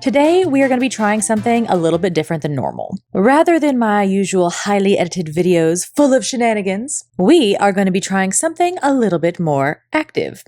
Today, we are going to be trying something a little bit different than normal. Rather than my usual highly edited videos full of shenanigans, we are going to be trying something a little bit more active.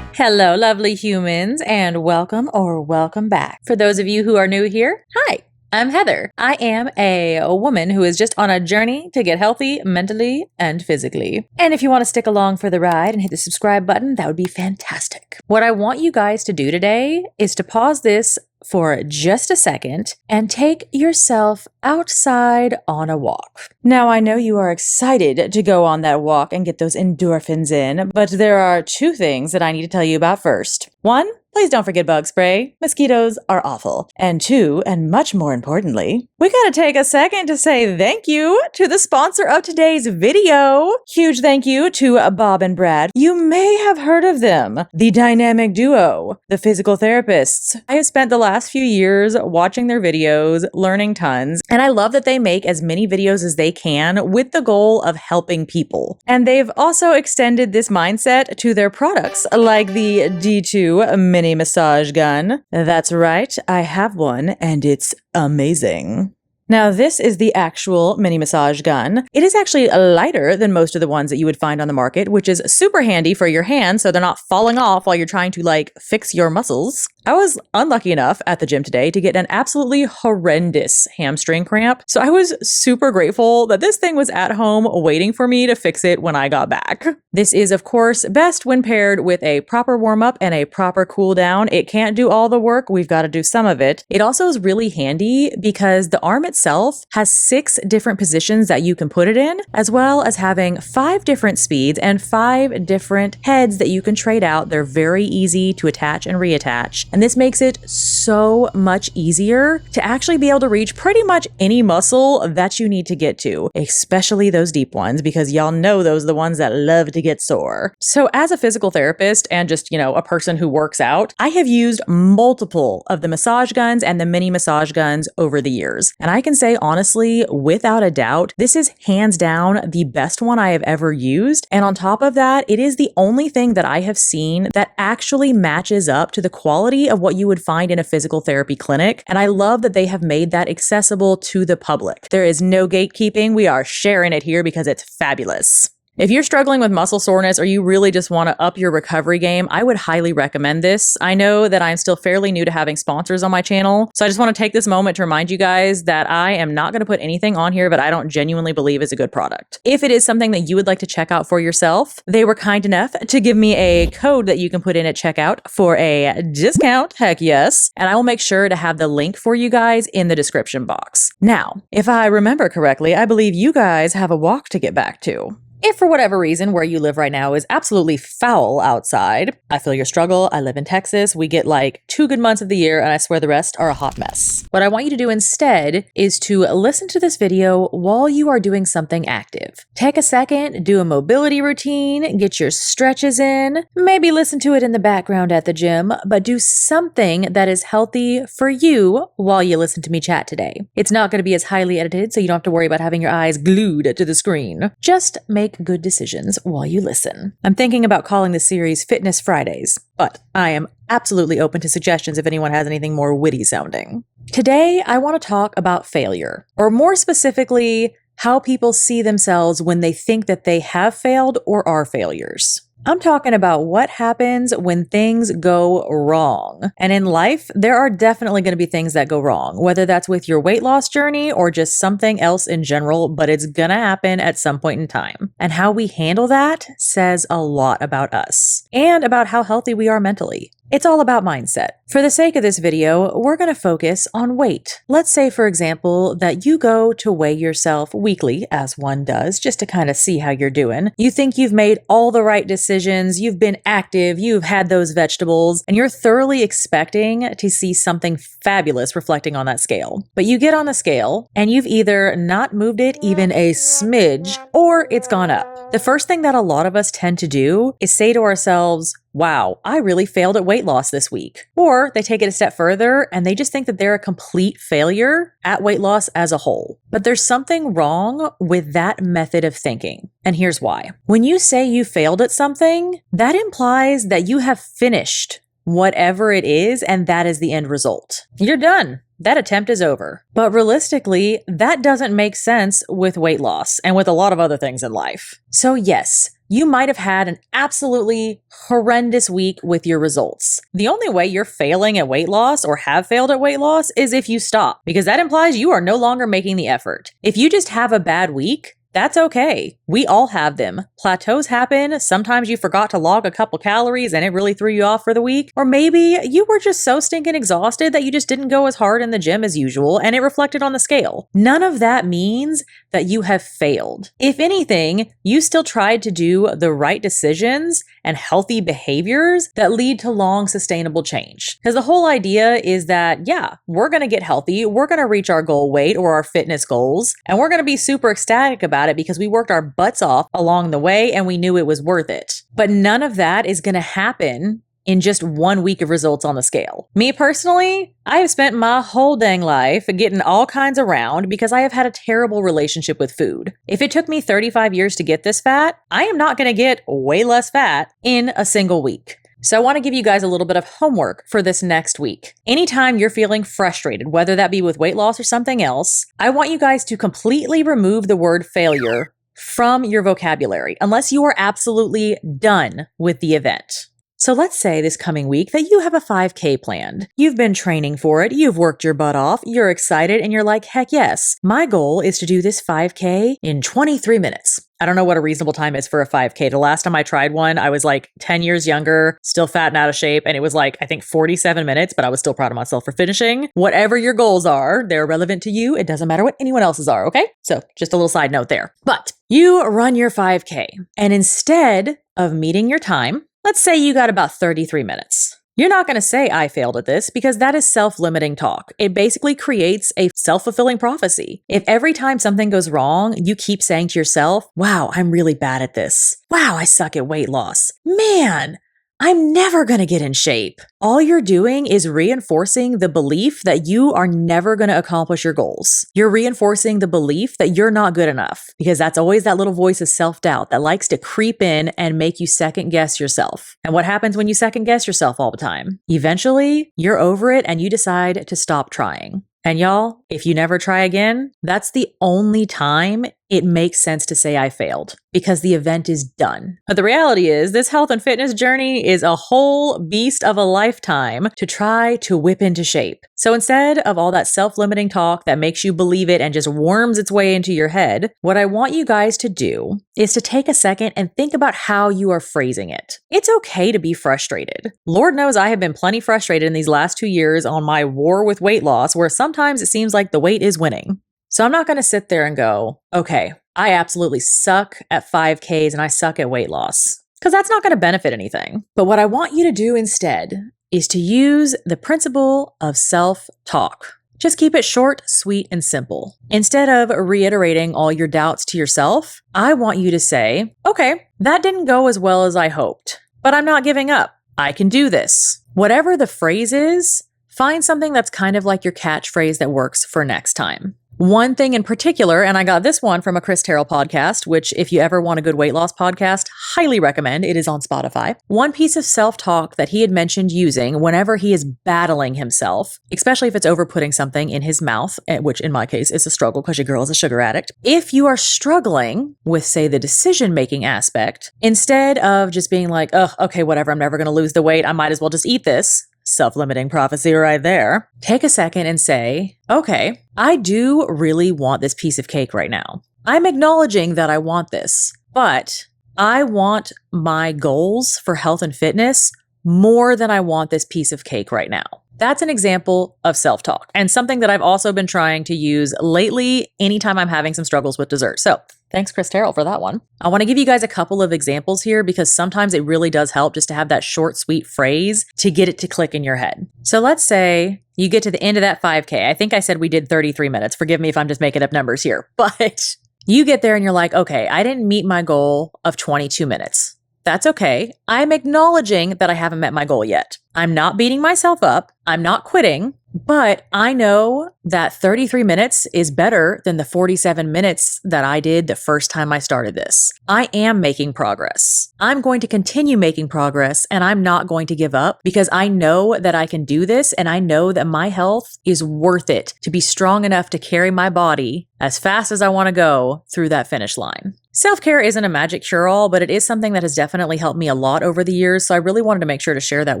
Hello, lovely humans, and welcome or welcome back. For those of you who are new here, hi. I'm Heather. I am a woman who is just on a journey to get healthy mentally and physically. And if you want to stick along for the ride and hit the subscribe button, that would be fantastic. What I want you guys to do today is to pause this for just a second and take yourself outside on a walk. Now, I know you are excited to go on that walk and get those endorphins in, but there are two things that I need to tell you about first. One, please don't forget bug spray. Mosquitoes are awful. And two, and much more importantly, we gotta take a second to say thank you to the sponsor of today's video. Huge thank you to Bob and Brad. You may have heard of them, the dynamic duo, the physical therapists. I have spent the last few years watching their videos, learning tons, and I love that they make as many videos as they can with the goal of helping people. And they've also extended this mindset to their products, like the D2 mini massage gun. That's right, I have one, and it's amazing. Now, this is the actual mini massage gun. It is actually lighter than most of the ones that you would find on the market, which is super handy for your hands so they're not falling off while you're trying to fix your muscles. I was unlucky enough at the gym today to get an absolutely horrendous hamstring cramp, so I was super grateful that this thing was at home waiting for me to fix it when I got back. This is, of course, best when paired with a proper warm-up and a proper cool-down. It can't do all the work, we've got to do some of it. It also is really handy because the arm itself has 6 different positions that you can put it in, as well as having 5 different speeds and 5 different heads that you can trade out. They're very easy to attach and reattach. And this makes it so much easier to actually be able to reach pretty much any muscle that you need to get to, especially those deep ones, because y'all know those are the ones that love to get sore. So as a physical therapist and just, a person who works out, I have used multiple of the massage guns and the mini massage guns over the years. And I can say honestly, without a doubt, this is hands down the best one I have ever used. And on top of that, it is the only thing that I have seen that actually matches up to the quality of what you would find in a physical therapy clinic. And I love that they have made that accessible to the public. There is no gatekeeping. We are sharing it here because it's fabulous. If you're struggling with muscle soreness or you really just want to up your recovery game, I would highly recommend this. I know that I'm still fairly new to having sponsors on my channel, so I just want to take this moment to remind you guys that I am not going to put anything on here that I don't genuinely believe is a good product. If it is something that you would like to check out for yourself, they were kind enough to give me a code that you can put in at checkout for a discount, heck yes, and I will make sure to have the link for you guys in the description box. Now, if I remember correctly, I believe you guys have a walk to get back to. If for whatever reason where you live right now is absolutely foul outside, I feel your struggle. I live in Texas. We get 2 good months of the year, and I swear the rest are a hot mess. What I want you to do instead is to listen to this video while you are doing something active. Take a second, do a mobility routine, get your stretches in, maybe listen to it in the background at the gym, but do something that is healthy for you while you listen to me chat today. It's not going to be as highly edited, so you don't have to worry about having your eyes glued to the screen. Just make good decisions while you listen. I'm thinking about calling this series Fitness Fridays, but I am absolutely open to suggestions if anyone has anything more witty sounding. Today, I want to talk about failure, or more specifically, how people see themselves when they think that they have failed or are failures. I'm talking about what happens when things go wrong. And in life, there are definitely going to be things that go wrong, whether that's with your weight loss journey or just something else in general, but it's going to happen at some point in time. And how we handle that says a lot about us and about how healthy we are mentally. It's all about mindset. For the sake of this video, we're going to focus on weight. Let's say, for example, that you go to weigh yourself weekly, as one does, just to kind of see how you're doing. You think you've made all the right decisions, you've been active, you've had those vegetables, and you're thoroughly expecting to see something fabulous reflecting on that scale. But you get on the scale, and you've either not moved it even a smidge, or it's gone up. The first thing that a lot of us tend to do is say to ourselves, wow, I really failed at weight loss this week. Or they take it a step further and they just think that they're a complete failure at weight loss as a whole. But there's something wrong with that method of thinking. And here's why. When you say you failed at something, that implies that you have finished whatever it is, and that is the end result. You're done. That attempt is over. But realistically, that doesn't make sense with weight loss and with a lot of other things in life. So yes, you might have had an absolutely horrendous week with your results. The only way you're failing at weight loss or have failed at weight loss is if you stop, because that implies you are no longer making the effort. If you just have a bad week, that's okay. We all have them. Plateaus happen. Sometimes you forgot to log a couple calories and it really threw you off for the week. Or maybe you were just so stinking exhausted that you just didn't go as hard in the gym as usual and it reflected on the scale. None of that means that you have failed. If anything, you still tried to do the right decisions and healthy behaviors that lead to long sustainable change. Because the whole idea is that, yeah, we're going to get healthy, we're going to reach our goal weight or our fitness goals, and we're going to be super ecstatic about it because we worked our butts off along the way and we knew it was worth it. But none of that is going to happen in just 1 week of results on the scale. Me personally, I have spent my whole dang life getting all kinds around because I have had a terrible relationship with food. If it took me 35 years to get this fat, I am not going to get way less fat in a single week. So I want to give you guys a little bit of homework for this next week. Anytime you're feeling frustrated, whether that be with weight loss or something else, I want you guys to completely remove the word failure from your vocabulary, unless you are absolutely done with the event. So let's say this coming week that you have a 5K planned. You've been training for it, you've worked your butt off, you're excited, and you're like, heck yes, my goal is to do this 5K in 23 minutes. I don't know what a reasonable time is for a 5K. The last time I tried one, I was like 10 years younger, still fat and out of shape, and it was like, I think 47 minutes, but I was still proud of myself for finishing. Whatever your goals are, they're relevant to you. It doesn't matter what anyone else's are, okay? So just a little side note there. But you run your 5K, and instead of meeting your time, let's say you got about 33 minutes. You're not going to say, I failed at this, because that is self-limiting talk. It basically creates a self-fulfilling prophecy. If every time something goes wrong, you keep saying to yourself, wow, I'm really bad at this. Wow, I suck at weight loss. Man, I'm never going to get in shape. All you're doing is reinforcing the belief that you are never going to accomplish your goals. You're reinforcing the belief that you're not good enough, because that's always that little voice of self-doubt that likes to creep in and make you second guess yourself. And what happens when you second guess yourself all the time? Eventually, you're over it and you decide to stop trying. And y'all, if you never try again, that's the only time it makes sense to say I failed, because the event is done. But the reality is, this health and fitness journey is a whole beast of a lifetime to try to whip into shape. So instead of all that self-limiting talk that makes you believe it and just worms its way into your head, what I want you guys to do is to take a second and think about how you are phrasing it. It's okay to be frustrated. Lord knows I have been plenty frustrated in these last 2 years on my war with weight loss, where sometimes it seems like the weight is winning. So I'm not going to sit there and go, okay, I absolutely suck at 5Ks and I suck at weight loss, because that's not going to benefit anything. But what I want you to do instead is to use the principle of self-talk. Just keep it short, sweet, and simple. Instead of reiterating all your doubts to yourself, I want you to say, okay, that didn't go as well as I hoped, but I'm not giving up. I can do this. Whatever the phrase is, find something that's kind of like your catchphrase that works for next time. One thing in particular, and I got this one from a Chris Terrell podcast, which if you ever want a good weight loss podcast, highly recommend. It is on Spotify. One piece of self-talk that he had mentioned using whenever he is battling himself, especially if it's over putting something in his mouth, which in my case is a struggle because your girl is a sugar addict. If you are struggling with, say, the decision-making aspect, instead of just being like, oh, okay, whatever, I'm never going to lose the weight, I might as well just eat this. Self-limiting prophecy right there. Take a second and say, okay, I do really want this piece of cake right now. I'm acknowledging that I want this, but I want my goals for health and fitness more than I want this piece of cake right now. That's an example of self-talk, and something that I've also been trying to use lately anytime I'm having some struggles with dessert. So thanks, Chris Terrell, for that one. I want to give you guys a couple of examples here because sometimes it really does help just to have that short, sweet phrase to get it to click in your head. So let's say you get to the end of that 5K. I think I said we did 33 minutes. Forgive me if I'm just making up numbers here, but you get there and you're like, okay, I didn't meet my goal of 22 minutes. That's okay. I'm acknowledging that I haven't met my goal yet. I'm not beating myself up. I'm not quitting, but I know that 33 minutes is better than the 47 minutes that I did the first time I started this. I am making progress. I'm going to continue making progress, and I'm not going to give up because I know that I can do this, and I know that my health is worth it to be strong enough to carry my body as fast as I want to go through that finish line. Self-care isn't a magic cure-all, but it is something that has definitely helped me a lot over the years, so I really wanted to make sure to share that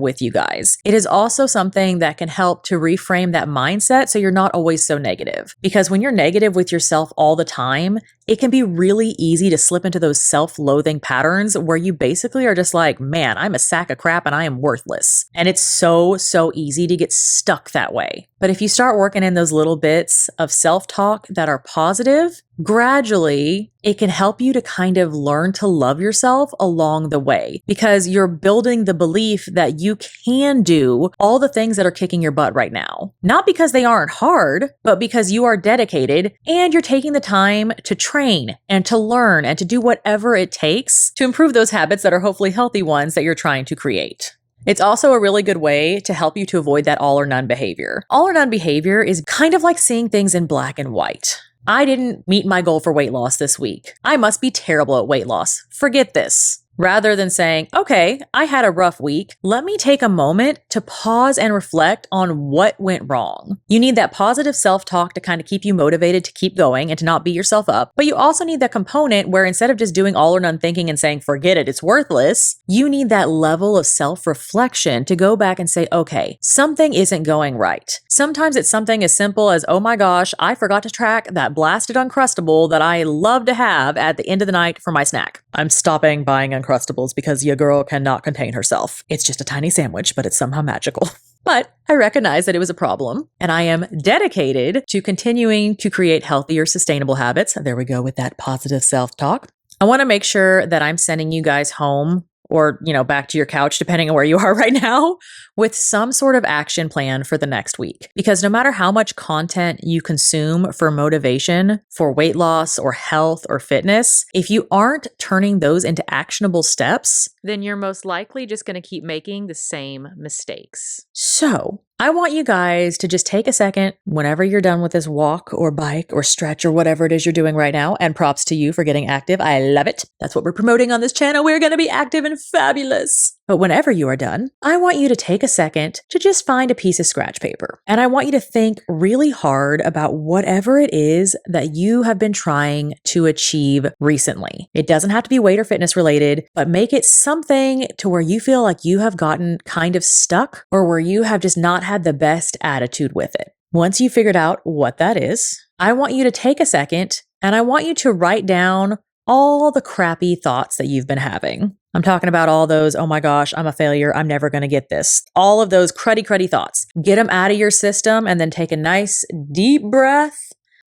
with you guys. It is also something that can help to reframe that mindset so you're not always so negative. Because when you're negative with yourself all the time, it can be really easy to slip into those self-loathing patterns where you basically are just like, man, I'm a sack of crap and I am worthless. And it's so easy to get stuck that way. But if you start working in those little bits of self-talk that are positive, gradually, it can help you to kind of learn to love yourself along the way because you're building the belief that you can do all the things that are kicking your butt right now. Not because they aren't hard, but because you are dedicated and you're taking the time to train and to learn and to do whatever it takes to improve those habits that are hopefully healthy ones that you're trying to create. It's also a really good way to help you to avoid that all or none behavior. All or none behavior is kind of like seeing things in black and white. I didn't meet my goal for weight loss this week. I must be terrible at weight loss. Forget this. Rather than saying, okay, I had a rough week, let me take a moment to pause and reflect on what went wrong. You need that positive self-talk to kind of keep you motivated to keep going and to not beat yourself up. But you also need that component where instead of just doing all or none thinking and saying, forget it, it's worthless, you need that level of self-reflection to go back and say, okay, something isn't going right. Sometimes it's something as simple as, oh my gosh, I forgot to track that blasted Uncrustable that I love to have at the end of the night for my snack. I'm stopping buying Uncrustables because your girl cannot contain herself. It's just a tiny sandwich, but it's somehow magical. But I recognize that it was a problem, and I am dedicated to continuing to create healthier, sustainable habits. There we go with that positive self-talk. I want to make sure that I'm sending you guys home or, back to your couch, depending on where you are right now, with some sort of action plan for the next week. Because no matter how much content you consume for motivation, for weight loss or health or fitness, if you aren't turning those into actionable steps, then you're most likely just going to keep making the same mistakes. So I want you guys to just take a second whenever you're done with this walk or bike or stretch or whatever it is you're doing right now. And props to you for getting active. I love it. That's what we're promoting on this channel. We're going to be active and fabulous. But whenever you are done, I want you to take a second to just find a piece of scratch paper. And I want you to think really hard about whatever it is that you have been trying to achieve recently. It doesn't have to be weight or fitness related, but make it something to where you feel like you have gotten kind of stuck or where you have just not had the best attitude with it. Once you figured out what that is, I want you to take a second and I want you to write down all the crappy thoughts that you've been having. I'm talking about all those, oh my gosh, I'm a failure, I'm never going to get this. All of those cruddy thoughts. Get them out of your system and then take a nice deep breath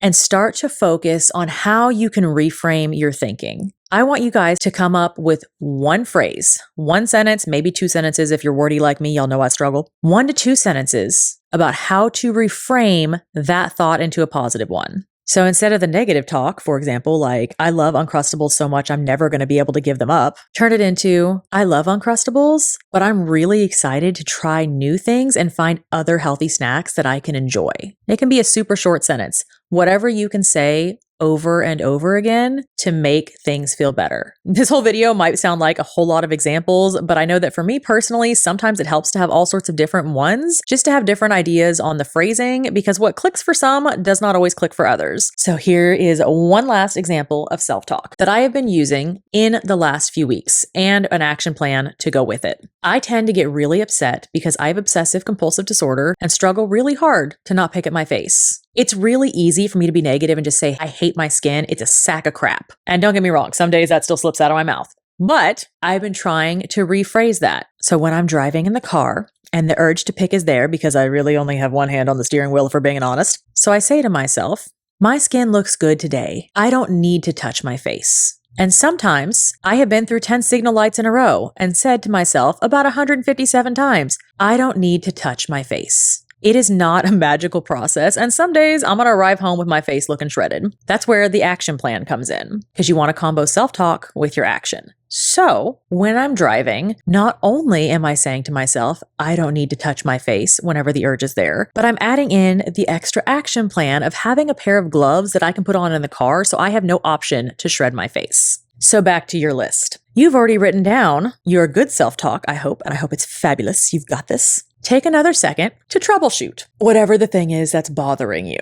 and start to focus on how you can reframe your thinking. I want you guys to come up with one phrase, one sentence, maybe two sentences. If you're wordy like me, y'all know I struggle. 1 to 2 sentences about how to reframe that thought into a positive one. So instead of the negative talk, for example, like, I love Uncrustables so much, I'm never going to be able to give them up, turn it into, I love Uncrustables, but I'm really excited to try new things and find other healthy snacks that I can enjoy. It can be a super short sentence. Whatever you can say over and over again to make things feel better. This whole video might sound like a whole lot of examples, but I know that for me personally, sometimes it helps to have all sorts of different ones, just to have different ideas on the phrasing, because what clicks for some does not always click for others. So here is one last example of self-talk that I have been using in the last few weeks and an action plan to go with it. I tend to get really upset because I have obsessive compulsive disorder and struggle really hard to not pick at my face. It's really easy for me to be negative and just say, I hate my skin. It's a sack of crap. And don't get me wrong, some days that still slips out of my mouth. But I've been trying to rephrase that. So when I'm driving in the car and the urge to pick is there because I really only have one hand on the steering wheel, if we're being honest. So I say to myself, my skin looks good today. I don't need to touch my face. And sometimes I have been through 10 signal lights in a row and said to myself about 157 times, I don't need to touch my face. It is not a magical process, and some days I'm gonna arrive home with my face looking shredded. That's where the action plan comes in, because you want to combo self-talk with your action. So, when I'm driving, not only am I saying to myself, I don't need to touch my face whenever the urge is there, but I'm adding in the extra action plan of having a pair of gloves that I can put on in the car so I have no option to shred my face. So back to your list. You've already written down your good self-talk, I hope, and I hope it's fabulous. You've got this. Take another second to troubleshoot whatever the thing is that's bothering you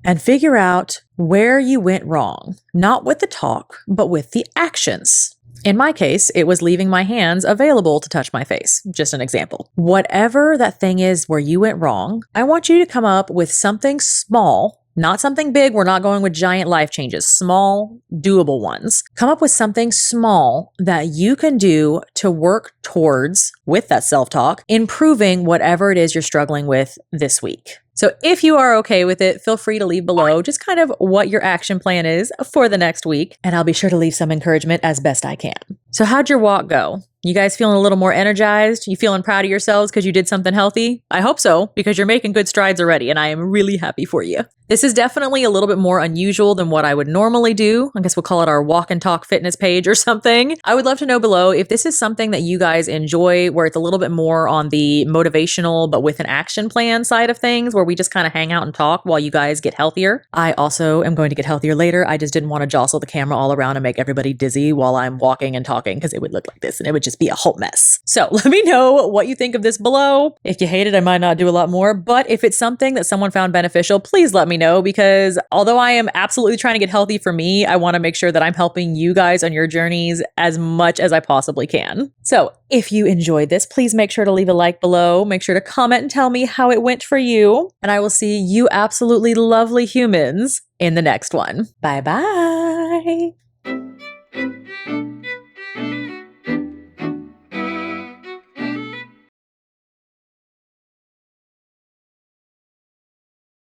and figure out where you went wrong, not with the talk, but with the actions. In my case, it was leaving my hands available to touch my face. Just an example. Whatever that thing is where you went wrong, I want you to come up with something small, not something big. We're not going with giant life changes, small, doable ones. Come up with something small that you can do to work towards, with that self-talk, improving whatever it is you're struggling with this week. So if you are okay with it, feel free to leave below just kind of what your action plan is for the next week, and I'll be sure to leave some encouragement as best I can. So how'd your walk go? You guys feeling a little more energized? You feeling proud of yourselves because you did something healthy? I hope so, because you're making good strides already, and I am really happy for you. This is definitely a little bit more unusual than what I would normally do. I guess we'll call it our walk and talk fitness page or something. I would love to know below if this is something that you guys enjoy, where it's a little bit more on the motivational but with an action plan side of things, where we just kind of hang out and talk while you guys get healthier. I also am going to get healthier later. I just didn't want to jostle the camera all around and make everybody dizzy while I'm walking and talking, because it would look like this and it would just be a whole mess. So let me know what you think of this below. If you hate it, I might not do a lot more, but if it's something that someone found beneficial, please let me know, because although I am absolutely trying to get healthy for me, I want to make sure that I'm helping you guys on your journeys as much as I possibly can. So if you enjoyed this, please make sure to leave a like below. Make sure to comment and tell me how it went for you. And I will see you absolutely lovely humans in the next one. Bye bye.